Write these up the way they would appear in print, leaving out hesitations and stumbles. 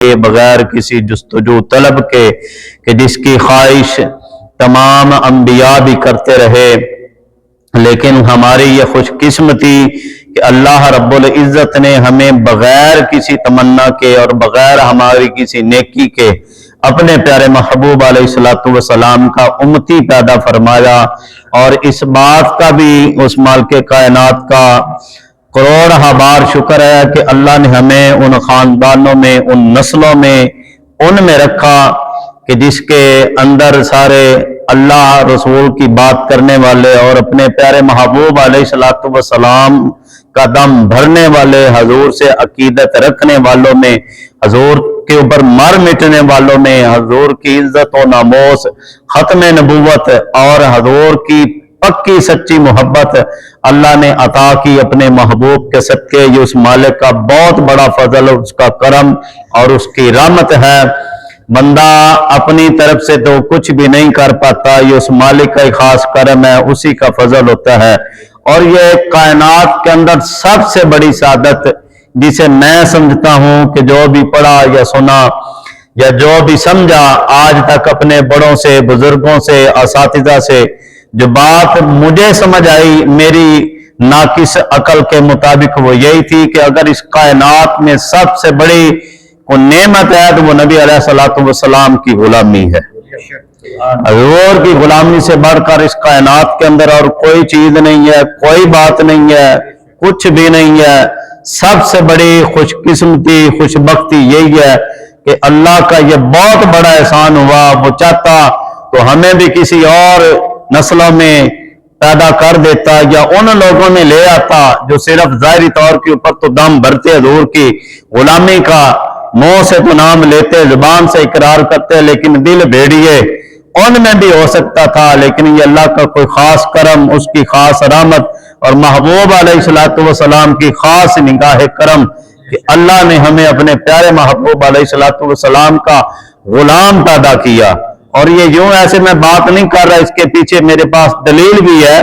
کے بغیر کسی جستجو طلب کے کہ جس کی خواہش تمام انبیاء بھی کرتے رہے، لیکن ہماری یہ خوش قسمتی کہ اللہ رب العزت نے ہمیں بغیر کسی تمنا کے اور بغیر ہماری کسی نیکی کے اپنے پیارے محبوب علیہ السلام کا امتی پیدا فرمایا، اور اس بات کا بھی اس مالک کائنات کا کروڑ بار شکر ہے کہ اللہ نے ہمیں ان خاندانوں میں، ان نسلوں میں، ان میں رکھا کہ جس کے اندر سارے اللہ رسول کی بات کرنے والے اور اپنے پیارے محبوب علیہ السلام کا دم بھرنے والے، حضور سے عقیدت رکھنے والوں میں، حضور کے اوپر مر مٹنے والوں میں، حضور کی عزت و ناموس، ختم نبوت اور حضور کی پکی سچی محبت اللہ نے عطا کی اپنے محبوب کے صدقے۔ یہ اس مالک کا بہت بڑا فضل، اس کا کرم اور اس کی رحمت ہے۔ بندہ اپنی طرف سے تو کچھ بھی نہیں کر پاتا، یہ اس مالک کا خاص کرم ہے، اسی کا فضل ہوتا ہے۔ اور یہ کائنات کے اندر سب سے بڑی سعادت جسے میں سمجھتا ہوں کہ جو بھی پڑھا یا سنا یا جو بھی سمجھا آج تک اپنے بڑوں سے، بزرگوں سے، اساتذہ سے، جو بات مجھے سمجھ آئی میری ناقص عقل کے مطابق وہ یہی تھی کہ اگر اس کائنات میں سب سے بڑی نعمت ہے تو وہ نبی علیہ السلام کی غلامی ہے۔ حضور کی غلامی سے بڑھ کر اس کائنات کے اندر اور کوئی چیز نہیں ہے، کوئی بات نہیں ہے، کچھ بھی نہیں ہے۔ سب سے بڑی خوش قسمتی، خوش بختی یہی ہے کہ اللہ کا یہ بہت بڑا احسان ہوا، وہ چاہتا تو ہمیں بھی کسی اور نسلوں میں پیدا کر دیتا یا ان لوگوں میں لے آتا جو صرف ظاہری طور کے اوپر تو دم بھرتے حضور کی غلامی کا، منہ سے تو نام لیتے، زبان سے اقرار کرتے، لیکن دل بھیڑیے ان میں بھی ہو سکتا تھا۔ لیکن یہ اللہ کا کوئی خاص کرم، اس کی خاص رحمت اور محبوب علیہ السلام کی خاص نگاہ کرم کہ اللہ نے ہمیں اپنے پیارے محبوب علیہ السلام کا غلام پیدا کیا۔ اور یہ یوں ایسے میں بات نہیں کر رہا، اس کے پیچھے میرے پاس دلیل بھی ہے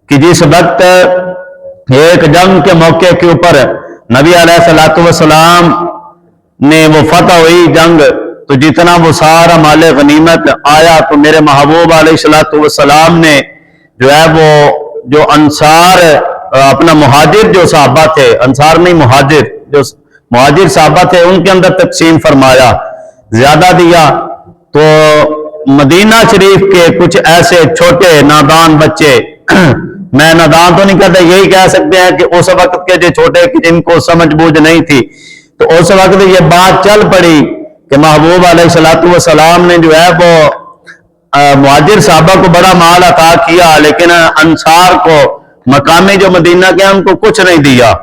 کہ جس وقت ایک جنگ کے موقع کے اوپر نبی علیہ السلام نے وہ فتح ہوئی جنگ، تو جتنا وہ سارا مال غنیمت آیا تو میرے محبوب علیہ السلام نے جو ہے وہ جو انصار اپنا مہاجر جو صحابہ تھے، انصار نہیں مہاجر، جو مہاجر صحابہ تھے ان کے اندر تقسیم فرمایا، زیادہ دیا۔ تو مدینہ شریف کے کچھ ایسے چھوٹے نادان بچے میں نادان تو نہیں کہتا، یہی کہہ سکتے ہیں کہ اس وقت کے جو چھوٹے جن کو سمجھ بوجھ نہیں تھی، تو اس وقت یہ بات چل پڑی کہ محبوب علیہ السلام نے جو ہے وہ مہاجر صحابہ کو بڑا مال عطا کیا، لیکن انصار کو، مقامی جو مدینہ کے ان کو کچھ نہیں دیا۔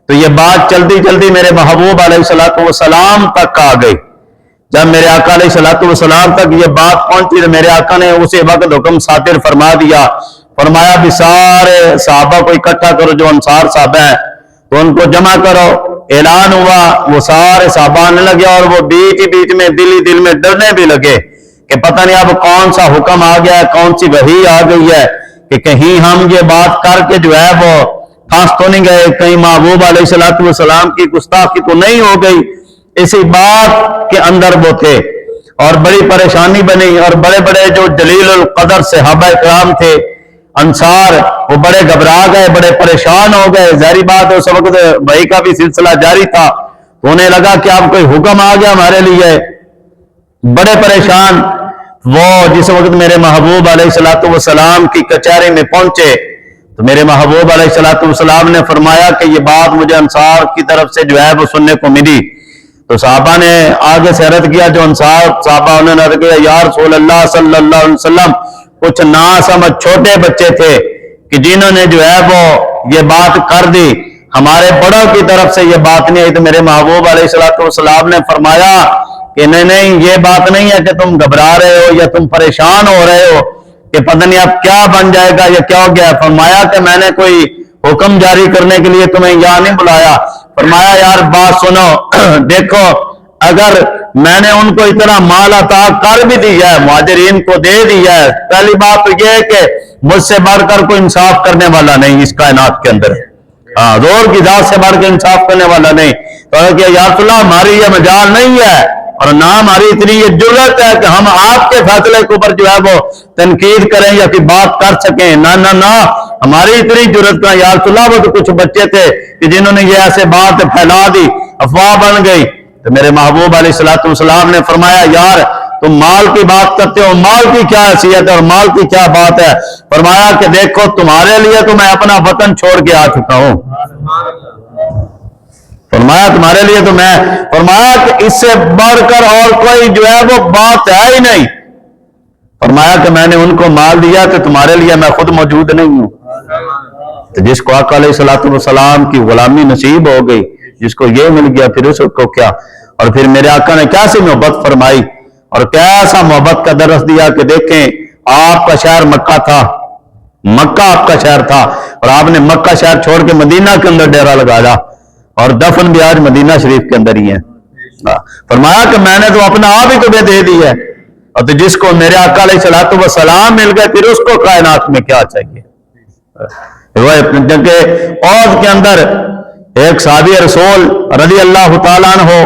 تو یہ بات چلتی چلتی میرے محبوب علیہ السلام تک آ گئی۔ جب میرے آقا علیہ السلام تک یہ بات پہنچی تو میرے آقا نے اسی وقت حکم صادر فرما دیا، فرمایا بھی سارے صحابہ کو اکٹھا کرو، جو انصار صحابہ ہیں تو ان کو جمع کرو۔ اعلان ہوا، وہ سارے صحابہ آنے لگے اور وہ بیچ بیچ میں دل میں ڈرنے بھی لگے کہ پتہ نہیں اب کون سا حکم آ گیا ہے، کون سی وحی آ گئی ہے کہ کہیں ہم یہ بات کر کے جو ہے وہ پھنس تو نہیں گئے، کہیں محبوب علیہ السلام کی گستاخی تو نہیں ہو گئی۔ اسی بات کے اندر وہ تھے اور بڑی پریشانی بنی، اور بڑے بڑے جو جلیل القدر صحابہ کرام تھے انصار، وہ بڑے گھبرا گئے، بڑے پریشان ہو گئے۔ ظاہری بات اس وقت وحی کا بھی سلسلہ جاری تھا، تو انہیں لگا کہ اب کوئی حکم آ گیا ہمارے لیے، بڑے پریشان۔ وہ جس وقت میرے محبوب علیہ السلام کی کچہری میں پہنچے تو میرے محبوب علیہ السلام نے فرمایا کہ یہ بات مجھے انصار کی طرف سے جو ہے وہ سننے کو ملی۔ تو صحابہ نے آگے سے عرض کیا، جو انصار صحابہ انہوں نے عرض کیا، یا رسول اللہ صلی اللہ علیہ وسلم، کچھ ناسمجھ چھوٹے بچے تھے کہ جنہوں نے جو ہے وہ یہ بات کر دی، ہمارے بڑوں کی طرف سے یہ بات نہیں آئی۔ تو میرے محبوب علیہ السلام نے فرمایا کہ نہیں یہ بات نہیں ہے کہ تم گھبرا رہے ہو یا تم پریشان ہو رہے ہو کہ پتہ نہیں اب کیا بن جائے گا یا کیا ہو گیا۔ فرمایا کہ میں نے کوئی حکم جاری کرنے کے لیے تمہیں یہاں نہیں بلایا۔ فرمایا یار بات سنو، دیکھو اگر میں نے ان کو اتنا مال عطا کر بھی دیا ہے، مہاجرین کو دے دیا ہے، پہلی بات تو یہ ہے کہ مجھ سے بڑھ کر کوئی انصاف کرنے والا نہیں اس کائنات کے اندر۔ زور کی ذات سے بڑھ کے انصاف کرنے والا نہیں. تو کہ یا رسول اللہ ہماری یہ مجال نہیں ہے اور نہ ہماری اتنی یہ جرت ہے کہ ہم آپ کے فیصلے کے اوپر جو ہے وہ تنقید کریں یا کوئی بات کر سکیں. نہ ہماری اتنی جرت کا. یا رسول اللہ وہ تو کچھ بچے تھے کہ جنہوں نے یہ ایسے بات پھیلا دی, افواہ بن گئی. تو میرے محبوب علیہ الصلوۃ والسلام نے فرمایا یار تم مال کی بات کرتے ہو, مال کی کیا حیثیت ہے اور مال کی کیا بات ہے؟ فرمایا کہ دیکھو تمہارے لیے تو میں اپنا وطن چھوڑ کے آ چکا ہوں. فرمایا تمہارے لیے تو میں, فرمایا کہ اس سے بڑھ کر اور کوئی جو ہے وہ بات ہے ہی نہیں. فرمایا کہ میں نے ان کو مال دیا کہ تمہارے لیے میں خود موجود نہیں ہوں. تو جس کو آقا علیہ الصلوۃ والسلام کی غلامی نصیب ہو گئی, جس کو یہ مل گیا, پھر اس کو کیا. اور پھر میرے آقا نے کیسی محبت فرمائی اور کیسا محبت کا درس دیا کہ دیکھیں آپ کا شہر مکہ تھا, مکہ آپ کا شہر تھا اور آپ نے مکہ شہر چھوڑ کے مدینہ کے اندر ڈیرا لگایا اور دفن بھی آج مدینہ شریف کے اندر ہی ہے. فرمایا کہ میں نے تو اپنا آپ ہی تمہیں دے دی ہے, اور تو جس کو میرے آقا علیہ الصلوۃ والسلام مل گئے پھر اس کو کائنات میں کیا چاہیے. عہد کے اندر ایک صحابی رسول رضی اللہ تعالیٰ عنہ ہو,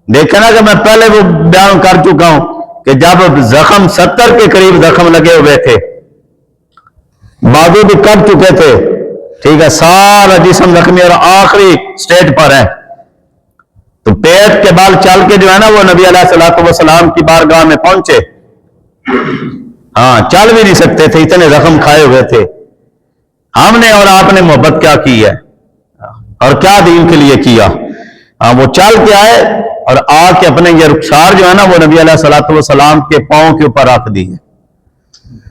دیکھیں نا کہ میں پہلے وہ بیان کر چکا ہوں کہ جب زخم 70 کے قریب زخم لگے ہوئے تھے, بازو بھی کٹ چکے تھے, ٹھیک ہے, سارا جسم زخمی اور آخری سٹیج پر ہے, تو پیٹ کے بال چل کے جو ہے نا وہ نبی علیہ الصلوۃ والسلام کی بارگاہ میں پہنچے. چل بھی نہیں سکتے تھے, اتنے زخم کھائے ہوئے تھے. ہم نے اور آپ نے محبت کیا کی ہے اور کیا دین کے لیے کیا. وہ چل کے آئے اور آ کے اپنے یہ رخسار جو ہے نا وہ نبی علیہ الصلوۃ والسلام کے پاؤں کے اوپر رکھ دی ہے,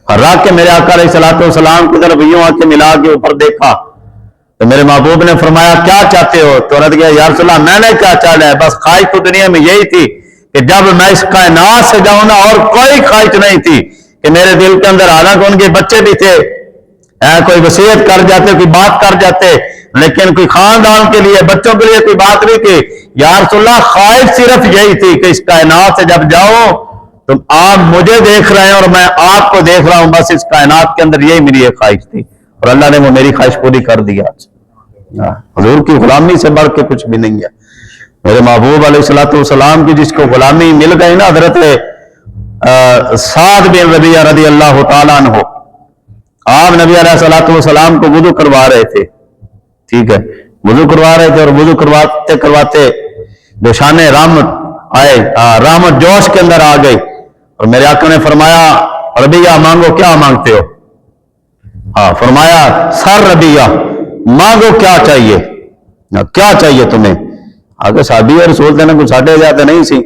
اور رکھ کے میرے آقا علیہ الصلوۃ والسلام کی طرف یوں آ کے ملا کے اوپر دیکھا. تو میرے محبوب نے فرمایا کیا چاہتے ہو؟ تو عرض کیا یا رسول اللہ میں نے کیا چاہنا ہے, بس خواہش تو دنیا میں یہی تھی کہ جب میں اس کائنات سے جاؤں نا, اور کوئی خواہش نہیں تھی کہ میرے دل کے اندر, حالانکہ ان کے بچے بھی تھے, کوئی وصیت کر جاتے, کوئی بات کر جاتے, لیکن کوئی خاندان کے لیے بچوں کے لیے کوئی بات نہیں تھی. یا رسول اللہ خواہش صرف یہی تھی کہ اس کائنات سے جب جاؤ تو آپ مجھے دیکھ رہے ہیں اور میں آپ کو دیکھ رہا ہوں, بس اس کائنات کے اندر یہی میری ایک خواہش تھی, اور اللہ نے وہ میری خواہش پوری کر دیا. حضور کی غلامی سے بڑھ کے کچھ بھی نہیں ہے. میرے محبوب علیہ الصلوۃ والسلام کی جس کو غلامی مل گئی نا, حضرت سعد بن ربیعہ رضی اللہ تعالیٰ عنہ, آپ نبی علیہ الصلوۃ والسلام کو وضو کروا رہے تھے, ٹھیک ہے, وضو کروا رہے تھے, اور وضو کرواتے کرواتے بشان رحمت آئے, رحمت جوش کے اندر آ گئی, اور میرے آقا نے فرمایا ربیعہ مانگو, کیا مانگتے ہو؟ فرمایا سر ربیعہ مانگو, کیا چاہیے, کیا چاہیے تمہیں؟ آگے صحابی رسول تھے نا, کوئی ساڑھے زیادہ نہیں سی,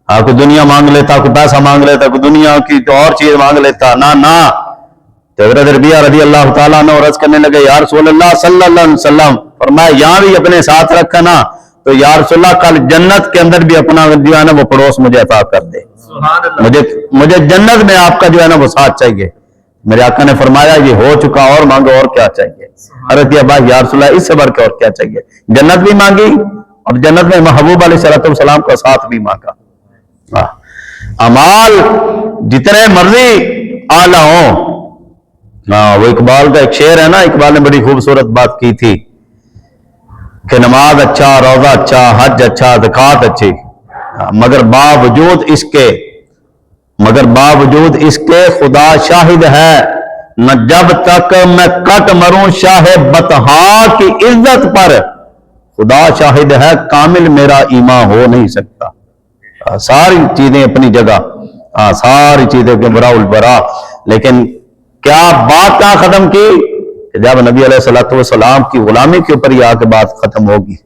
کوئی دنیا مانگ لیتا, کوئی پیسہ مانگ لیتا, کوئی دنیا کی تو اور چیز مانگ لیتا, نہ. تو حضرت ربیعہ رضی اللہ تعالیٰ عنہ عرض کرنے لگے یا رسول اللہ صلی اللہ علیہ وسلم, فرمایا یہاں بھی اپنے ساتھ رکھا نا, تو یا رسول اللہ کل جنت کے اندر بھی اپنا جو ہے نا وہ پڑوس مجھے عطا کر دے, مجھے جنت میں آپ کا جو ہے نا وہ ساتھ چاہیے. میرے آقا نے فرمایا یہ ہو چکا, اور مانگو, اور کیا چاہیے؟ عرض کیا بھائی یا رسول اللہ اس سے بڑھ کے اور کیا چاہیے؟ جنت بھی مانگی اور جنت میں محبوب علیہ الصلوۃ والسلام کا ساتھ بھی مانگا. اعمال جتنے مرضی اعلیٰ ہوں, وہ اقبال کا ایک شعر ہے نا, اقبال نے بڑی خوبصورت بات کی تھی کہ نماز اچھا, روزہ اچھا, حج اچھا, زکات اچھی, مگر باوجود اس کے خدا شاہد ہے, نہ جب تک میں کٹ مروں شاہ بطحا کی عزت پر, خدا شاہد ہے کامل میرا ایمان ہو نہیں سکتا. ساری چیزیں اپنی جگہ, ساری چیزیں کے برا البرا, لیکن کیا بات کہاں ختم کی؟ جب نبی علیہ الصلوۃ والسلام کی غلامی کے اوپر یہ آ کے بات ختم ہوگی.